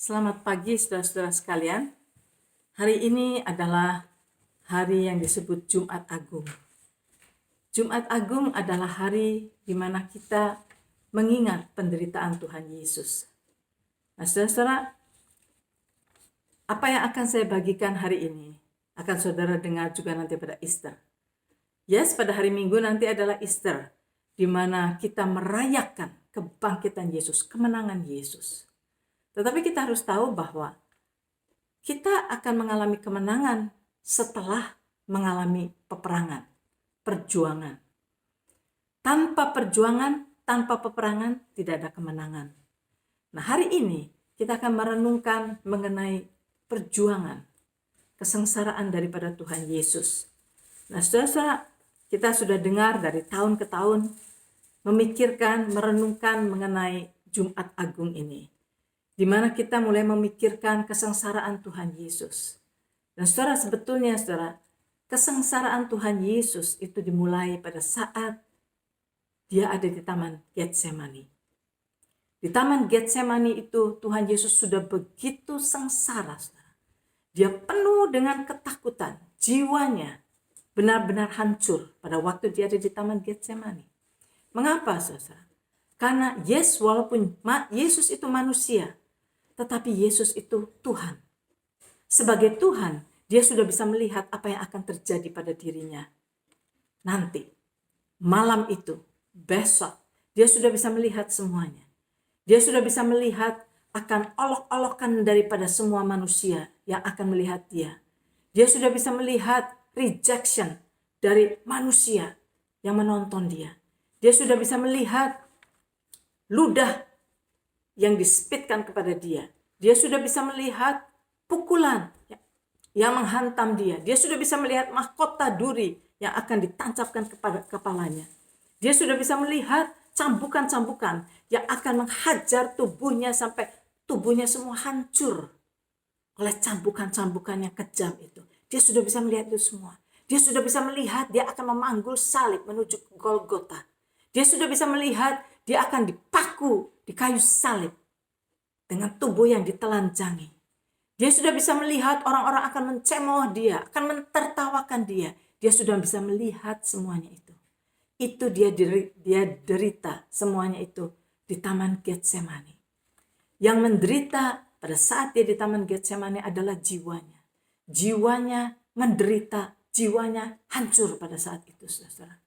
Selamat pagi saudara-saudara sekalian. Hari ini adalah hari yang disebut Jumat Agung. Jumat Agung adalah hari di mana kita mengingat penderitaan Tuhan Yesus. Nah, saudara-saudara, apa yang akan saya bagikan hari ini akan saudara dengar juga nanti pada Easter. Yes, pada hari Minggu nanti adalah Easter, di mana kita merayakan kebangkitan Yesus, kemenangan Yesus. Tetapi kita harus tahu bahwa kita akan mengalami kemenangan setelah mengalami peperangan, perjuangan. Tanpa perjuangan, tanpa peperangan, tidak ada kemenangan. Nah, hari ini kita akan merenungkan mengenai perjuangan, kesengsaraan daripada Tuhan Yesus. Nah, saudara-saudara, kita sudah dengar dari tahun ke tahun memikirkan, merenungkan mengenai Jumat Agung ini, di mana kita mulai memikirkan kesengsaraan Tuhan Yesus. Dan saudara, sebetulnya saudara, kesengsaraan Tuhan Yesus itu dimulai pada saat dia ada di Taman Getsemani. Di Taman Getsemani itu Tuhan Yesus sudah begitu sengsara, saudara. Dia penuh dengan ketakutan, jiwanya benar-benar hancur pada waktu dia ada di Taman Getsemani. Mengapa, saudara? Karena walaupun Yesus itu manusia, tetapi Yesus itu Tuhan. Sebagai Tuhan, dia sudah bisa melihat apa yang akan terjadi pada dirinya. Nanti, malam itu, besok, dia sudah bisa melihat semuanya. Dia sudah bisa melihat akan olok-olokan daripada semua manusia yang akan melihat dia. Dia sudah bisa melihat rejection dari manusia yang menonton dia. Dia sudah bisa melihat ludah yang dispitkan kepada dia. Dia sudah bisa melihat pukulan yang menghantam dia. Dia sudah bisa melihat mahkota duri yang akan ditancapkan kepada kepalanya. Dia sudah bisa melihat cambukan-cambukan yang akan menghajar tubuhnya sampai tubuhnya semua hancur oleh cambukan-cambukan yang kejam itu. Dia sudah bisa melihat itu semua. Dia sudah bisa melihat dia akan memanggul salib menuju ke Golgota. Dia sudah bisa melihat dia akan dipaku di kayu salib dengan tubuh yang ditelanjangi. Dia sudah bisa melihat orang-orang akan mencemooh dia, akan mentertawakan dia. Dia sudah bisa melihat semuanya itu. Itu dia derita semuanya itu di Taman Getsemani. Yang menderita pada saat dia di Taman Getsemani adalah jiwanya. Jiwanya menderita, jiwanya hancur pada saat itu, saudara.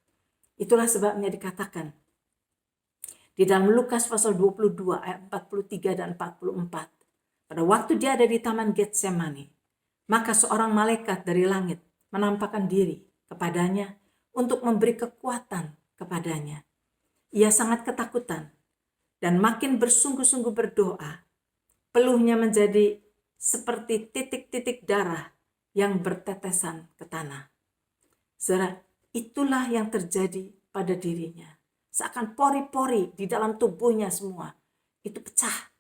Itulah sebabnya dikatakan di dalam Lukas pasal 22 ayat 43 dan 44. Pada waktu dia ada di Taman Getsemani, maka seorang malaikat dari langit menampakkan diri kepadanya untuk memberi kekuatan kepadanya. Ia sangat ketakutan dan makin bersungguh-sungguh berdoa. Peluhnya menjadi seperti titik-titik darah yang bertetesan ke tanah. Saudara, itulah yang terjadi pada dirinya. Seakan pori-pori di dalam tubuhnya semua itu pecah.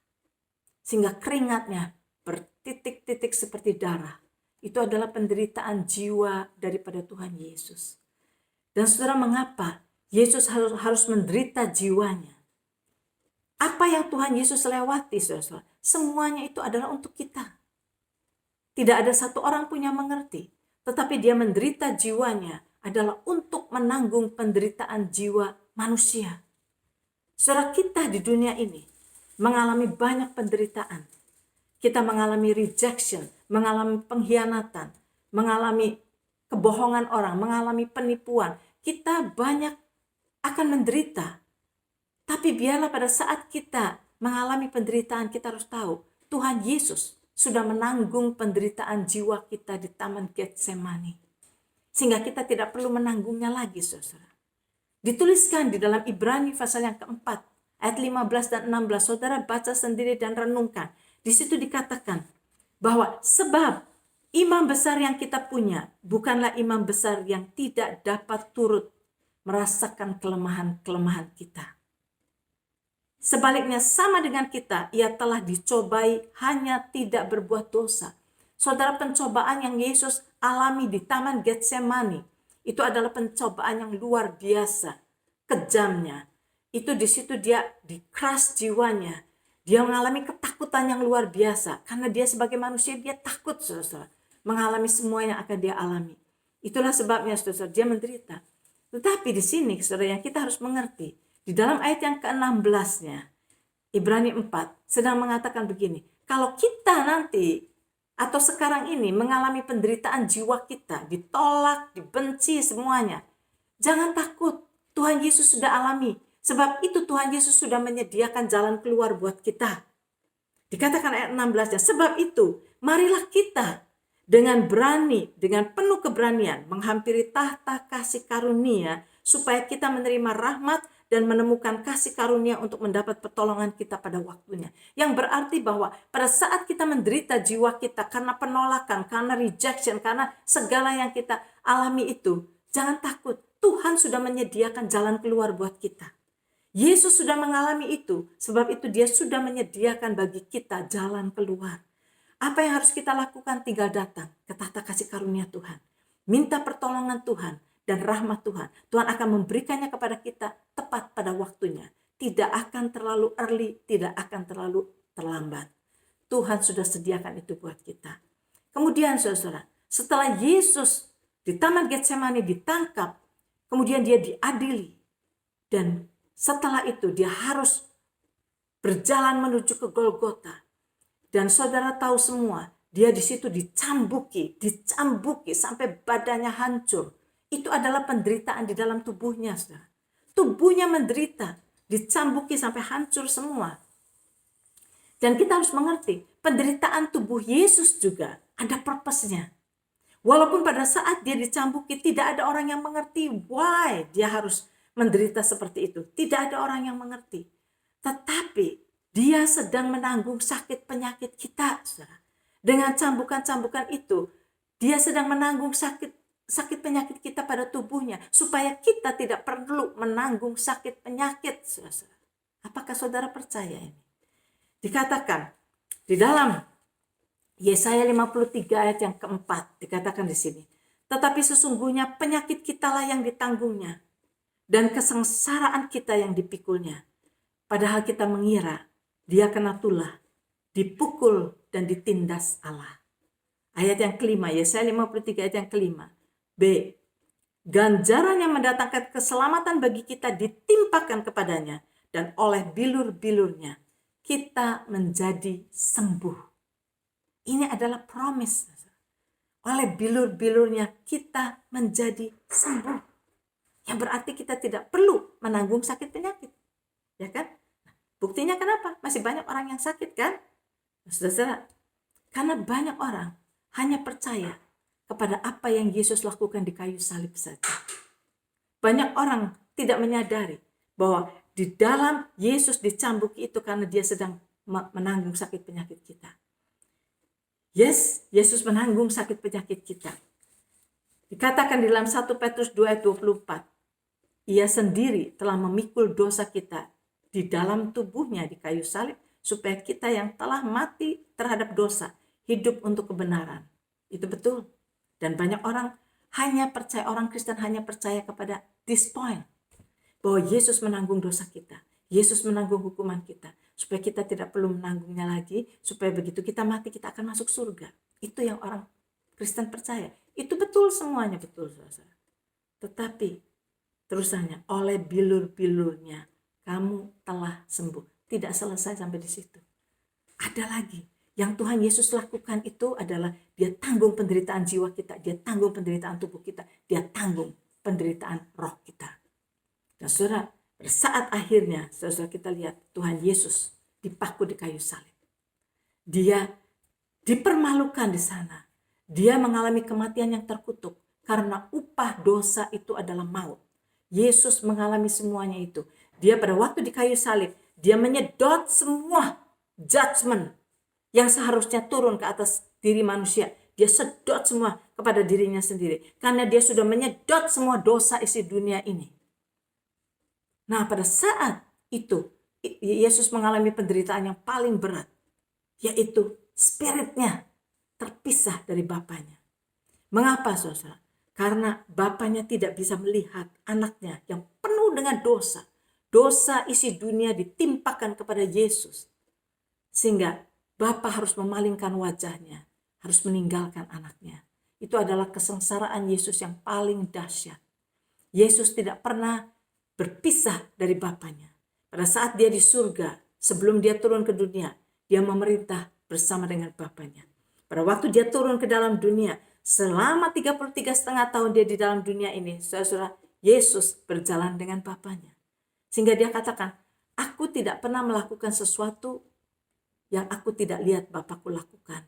Sehingga keringatnya bertitik-titik seperti darah. Itu adalah penderitaan jiwa daripada Tuhan Yesus. Dan saudara, mengapa Yesus harus menderita jiwanya? Apa yang Tuhan Yesus lewati, saudara? Semuanya itu adalah untuk kita. Tidak ada satu orang pun yang mengerti. Tetapi dia menderita jiwanya adalah untuk menanggung penderitaan jiwa manusia. Saudara, kita di dunia ini mengalami banyak penderitaan. Kita mengalami rejection, mengalami pengkhianatan, mengalami kebohongan orang, mengalami penipuan. Kita banyak akan menderita. Tapi biarlah pada saat kita mengalami penderitaan, kita harus tahu Tuhan Yesus sudah menanggung penderitaan jiwa kita di Taman Getsemani. Sehingga kita tidak perlu menanggungnya lagi, saudara. Dituliskan di dalam Ibrani pasal yang keempat, ayat 15 dan 16. Saudara baca sendiri dan renungkan. Di situ dikatakan bahwa sebab imam besar yang kita punya bukanlah imam besar yang tidak dapat turut merasakan kelemahan-kelemahan kita. Sebaliknya sama dengan kita, ia telah dicobai hanya tidak berbuat dosa. Saudara, pencobaan yang Yesus alami di Taman Getsemani itu adalah pencobaan yang luar biasa, kejamnya. Itu di situ dia dikeras jiwanya, Dia mengalami ketakutan yang luar biasa. Karena dia sebagai manusia, dia takut, saudara-saudara. Mengalami semua yang akan dia alami. Itulah sebabnya, saudara-saudara, dia menderita. Tetapi di sini, saudara, yang kita harus mengerti. Di dalam ayat yang ke-16-nya, Ibrani 4, sedang mengatakan begini. Kalau kita nanti, atau sekarang ini, mengalami penderitaan jiwa kita, ditolak, dibenci semuanya, jangan takut. Tuhan Yesus sudah alami. Sebab itu Tuhan Yesus sudah menyediakan jalan keluar buat kita. Dikatakan ayat 16-nya, sebab itu marilah kita dengan berani, dengan penuh keberanian menghampiri tahta kasih karunia supaya kita menerima rahmat dan menemukan kasih karunia untuk mendapat pertolongan kita pada waktunya. Yang berarti bahwa pada saat kita menderita jiwa kita karena penolakan, karena rejection, karena segala yang kita alami itu, jangan takut. Tuhan sudah menyediakan jalan keluar buat kita. Yesus sudah mengalami itu, sebab itu dia sudah menyediakan bagi kita jalan keluar. Apa yang harus kita lakukan? Tinggal datang ke tahta kasih karunia Tuhan. Minta pertolongan Tuhan dan rahmat Tuhan. Tuhan akan memberikannya kepada kita tepat pada waktunya. Tidak akan terlalu early, tidak akan terlalu terlambat. Tuhan sudah sediakan itu buat kita. Kemudian saudara, setelah Yesus di Taman Getsemani ditangkap, kemudian dia diadili. Dan setelah itu dia harus berjalan menuju ke Golgota. Dan saudara tahu semua, dia di situ dicambuki sampai badannya hancur. Itu adalah penderitaan di dalam tubuhnya, saudara. Tubuhnya menderita, dicambuki sampai hancur semua. Dan kita harus mengerti, penderitaan tubuh Yesus juga ada purpose-nya. Walaupun pada saat dia dicambuki, tidak ada orang yang mengerti why dia harus menderita seperti itu. Tidak ada orang yang mengerti. Tetapi dia sedang menanggung sakit penyakit kita, saudara. Dengan cambukan-cambukan itu, dia sedang menanggung sakit penyakit kita pada tubuhnya, supaya kita tidak perlu menanggung sakit penyakit, saudara. Apakah saudara percaya ini? Dikatakan di dalam Yesaya 53 ayat yang keempat, dikatakan di sini, tetapi sesungguhnya penyakit kitalah yang ditanggungnya, dan kesengsaraan kita yang dipikulnya. Padahal kita mengira dia kena tulah, dipukul dan ditindas Allah. Ayat yang kelima, Yesaya 53 ayat yang kelima. B. Ganjaran yang mendatangkan keselamatan bagi kita ditimpakan kepadanya, dan oleh bilur-bilurnya kita menjadi sembuh. Ini adalah promise. Oleh bilur-bilurnya kita menjadi sembuh. Yang berarti kita tidak perlu menanggung sakit penyakit. Ya kan? Buktinya kenapa? Masih banyak orang yang sakit kan? Saudara, karena banyak orang hanya percaya kepada apa yang Yesus lakukan di kayu salib saja. Banyak orang tidak menyadari bahwa di dalam Yesus dicambuki itu karena dia sedang menanggung sakit penyakit kita. Yes, Yesus menanggung sakit penyakit kita. Dikatakan di dalam 1 Petrus 2 ayat 24. Ia sendiri telah memikul dosa kita di dalam tubuhnya di kayu salib, supaya kita yang telah mati terhadap dosa hidup untuk kebenaran. Itu betul. Dan banyak orang orang Kristen hanya percaya kepada this point, bahwa Yesus menanggung dosa kita, Yesus menanggung hukuman kita, supaya kita tidak perlu menanggungnya lagi, supaya begitu kita mati kita akan masuk surga. Itu yang orang Kristen percaya. Itu betul, semuanya betul, saudara. Tetapi terusannya, oleh bilur-bilurnya kamu telah sembuh. Tidak selesai sampai di situ. Ada lagi. Yang Tuhan Yesus lakukan itu adalah dia tanggung penderitaan jiwa kita, dia tanggung penderitaan tubuh kita, dia tanggung penderitaan roh kita. Dan saudara, saat akhirnya saudara kita lihat Tuhan Yesus dipaku di kayu salib. Dia dipermalukan di sana. Dia mengalami kematian yang terkutuk karena upah dosa itu adalah maut. Yesus mengalami semuanya itu. Dia pada waktu di kayu salib, dia menyedot semua judgment yang seharusnya turun ke atas diri manusia. Dia sedot semua kepada dirinya sendiri. Karena dia sudah menyedot semua dosa isi dunia ini. Nah, pada saat itu, Yesus mengalami penderitaan yang paling berat. Yaitu spiritnya terpisah dari Bapanya. Mengapa, saudara? Karena Bapanya tidak bisa melihat anaknya yang penuh dengan dosa. Dosa isi dunia ditimpakan kepada Yesus. Sehingga Bapa harus memalingkan wajahnya, harus meninggalkan anaknya. Itu adalah kesengsaraan Yesus yang paling dahsyat. Yesus tidak pernah berpisah dari Bapanya. Pada saat dia di surga, sebelum dia turun ke dunia, dia memerintah bersama dengan Bapanya. Pada waktu dia turun ke dalam dunia, selama 33,5 tahun dia di dalam dunia ini, saudara, Yesus berjalan dengan Bapanya. Sehingga dia katakan, aku tidak pernah melakukan sesuatu yang aku tidak lihat Bapakku lakukan.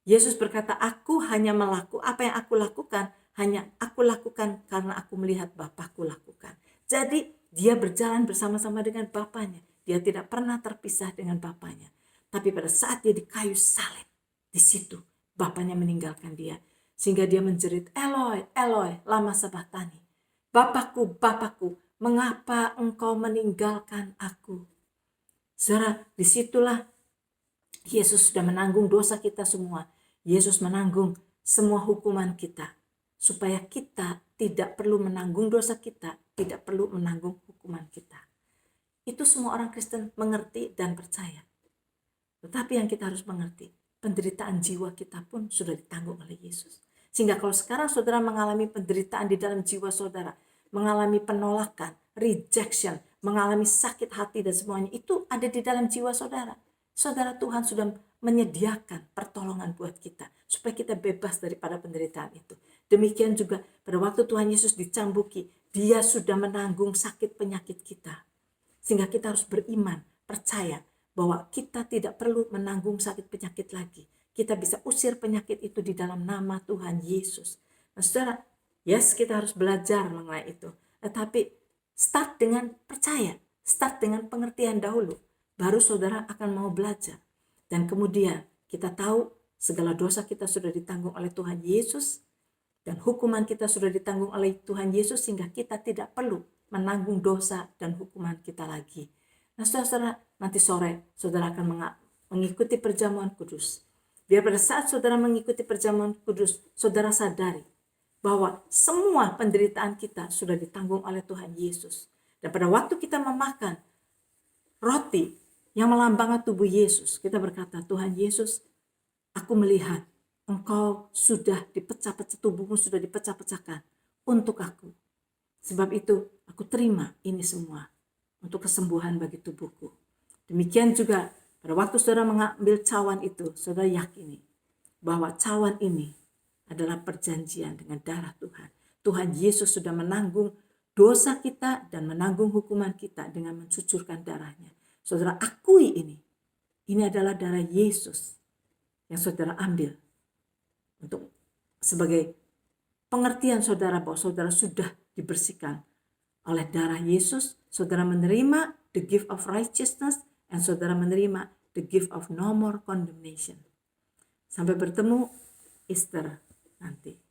Yesus berkata, aku hanya apa yang aku lakukan, hanya aku lakukan karena aku melihat Bapakku lakukan. Jadi dia berjalan bersama-sama dengan Bapanya. Dia tidak pernah terpisah dengan Bapanya. Tapi pada saat dia di kayu salib, di situ Bapanya meninggalkan dia. Sehingga dia menjerit, Eloi, Eloi, lama sabachthani. Bapakku, Bapakku, mengapa engkau meninggalkan aku? Saudara, disitulah Yesus sudah menanggung dosa kita semua. Yesus menanggung semua hukuman kita. Supaya kita tidak perlu menanggung dosa kita, tidak perlu menanggung hukuman kita. Itu semua orang Kristen mengerti dan percaya. Tetapi yang kita harus mengerti, penderitaan jiwa kita pun sudah ditanggung oleh Yesus. Sehingga kalau sekarang saudara mengalami penderitaan di dalam jiwa saudara, mengalami penolakan, rejection, mengalami sakit hati dan semuanya, itu ada di dalam jiwa saudara. Saudara, Tuhan sudah menyediakan pertolongan buat kita supaya kita bebas daripada penderitaan itu. Demikian juga pada waktu Tuhan Yesus dicambuki, dia sudah menanggung sakit penyakit kita. Sehingga kita harus beriman, percaya bahwa kita tidak perlu menanggung sakit penyakit lagi. Kita bisa usir penyakit itu di dalam nama Tuhan Yesus. Nah, saudara, yes, kita harus belajar mengenai itu. Tetapi start dengan percaya, start dengan pengertian dahulu. Baru saudara akan mau belajar. Dan kemudian kita tahu segala dosa kita sudah ditanggung oleh Tuhan Yesus. Dan hukuman kita sudah ditanggung oleh Tuhan Yesus sehingga kita tidak perlu menanggung dosa dan hukuman kita lagi. Nah saudara, nanti sore saudara akan mengikuti perjamuan kudus. Biar pada saat saudara mengikuti perjamuan kudus, saudara sadari bahwa semua penderitaan kita sudah ditanggung oleh Tuhan Yesus. Dan pada waktu kita memakan roti yang melambangkan tubuh Yesus, kita berkata, Tuhan Yesus, aku melihat engkau sudah dipecah-pecah, tubuhmu sudah dipecah-pecahkan untuk aku. Sebab itu aku terima ini semua untuk kesembuhan bagi tubuhku. Demikian juga pada waktu saudara mengambil cawan itu, saudara yakini bahwa cawan ini adalah perjanjian dengan darah Tuhan. Tuhan Yesus sudah menanggung dosa kita dan menanggung hukuman kita dengan mencucurkan darahnya. Saudara akui ini. Ini adalah darah Yesus yang saudara ambil untuk sebagai pengertian saudara bahwa saudara sudah dibersihkan oleh darah Yesus. Saudara menerima the gift of righteousness dan saudara menerima the gift of no more condemnation. Sampai bertemu Easter nanti.